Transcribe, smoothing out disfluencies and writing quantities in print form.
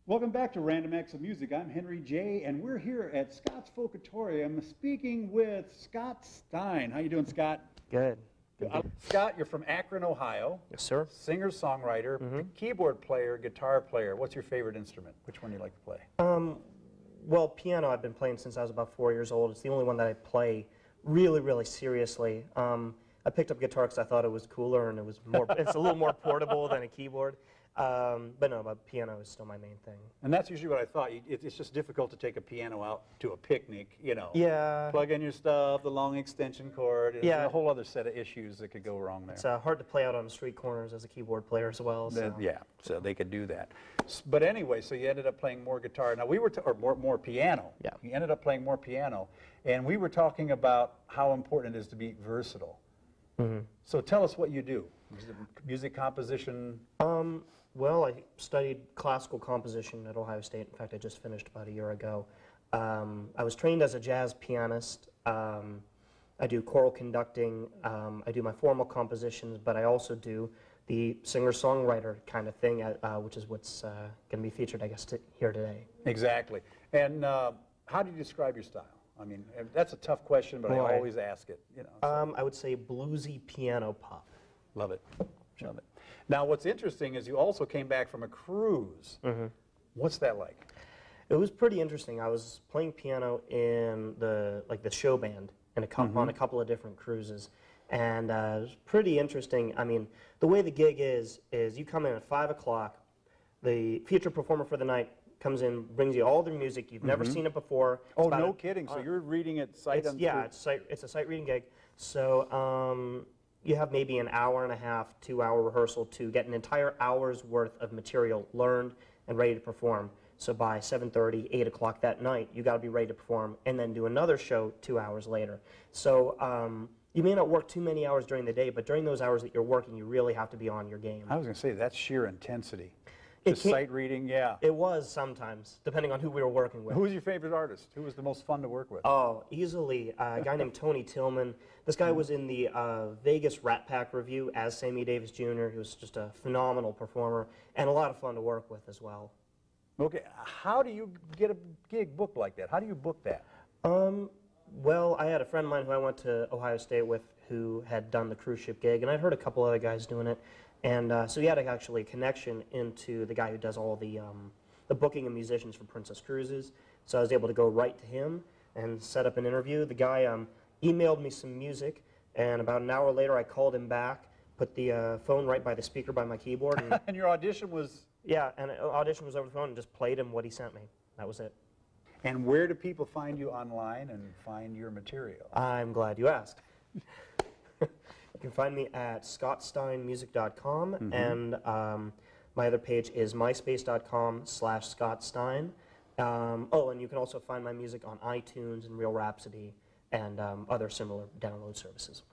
Welcome back to Random Acts of Music. I'm Henry J, and we're here at Scott's Folkatorium speaking with Scott Stein. How you doing, Scott? Good. Scott, you're from Akron, Ohio. Yes, sir. Singer-songwriter, keyboard player, guitar player. What's your favorite instrument? Which one do you like to play? Well, piano I've been playing since I was about 4 years old. It's the only one that I play really, really seriously. I picked up guitar because I thought it was cooler and it's a little more portable than a keyboard. But no, piano is still my main thing. And that's usually what I thought. It's just difficult to take a piano out to a picnic, you know. Yeah. Plug in your stuff, the long extension cord. There's Yeah. a whole other set of issues that could go wrong there. It's hard to play out on the street corners as a keyboard player as well. So. Yeah, so they could do that. But anyway, so you ended up playing more guitar. Now we were, or more piano. Yeah. You ended up playing more piano, and we were talking about how important it is to be versatile. So tell us what you do. Music composition. Well, I studied classical composition at Ohio State. In fact, I just finished about a year ago. I was trained as a jazz pianist. I do choral conducting. I do my formal compositions, but I also do the singer-songwriter kind of thing, which is what's going to be featured, I guess, here today. Exactly. And how do you describe your style? I mean, that's a tough question, but I always ask it. You know. So. I would say bluesy piano pop. Love it. Love it. Now, what's interesting is you also came back from a cruise. What's that like? It was pretty interesting. I was playing piano in the show band in on a couple of different cruises, and it was pretty interesting. I mean, the way the gig is you come in at 5 o'clock. The featured performer for the night comes in, brings you all their music. You've never seen it before. Oh, no kidding! So you're reading it sight unseen? Yeah, it's a sight reading gig. So. You have maybe an hour and a half, 2-hour rehearsal to get an entire hour's worth of material learned and ready to perform. So by 7:30, 8 o'clock that night, you got to be ready to perform and then do another show 2 hours later. So you may not work too many hours during the day, but during those hours that you're working, you really have to be on your game. I was going to say, that's sheer intensity. Just sight reading, yeah. It was sometimes, depending on who we were working with. Who was your favorite artist? Who was the most fun to work with? Oh, easily a guy named Tony Tillman. This guy was in the Vegas Rat Pack review as Sammy Davis Jr. He was just a phenomenal performer and a lot of fun to work with as well. Okay, how do you get a gig booked like that? How do you book that? Well, I had a friend of mine who I went to Ohio State with who had done the cruise ship gig, and I'd heard a couple other guys doing it. And so he had actually a connection into the guy who does all the booking of musicians for Princess Cruises. So I was able to go right to him and set up an interview. The guy emailed me some music, and about an hour later I called him back, put the phone right by the speaker by my keyboard. And, and your audition was? Yeah, and audition was over the phone and just played him what he sent me. That was it. And where do people find you online and find your material? I'm glad you asked. You can find me at scottsteinmusic.com, and my other page is myspace.com/scottstein. Oh, and you can also find my music on iTunes and Real Rhapsody and other similar download services.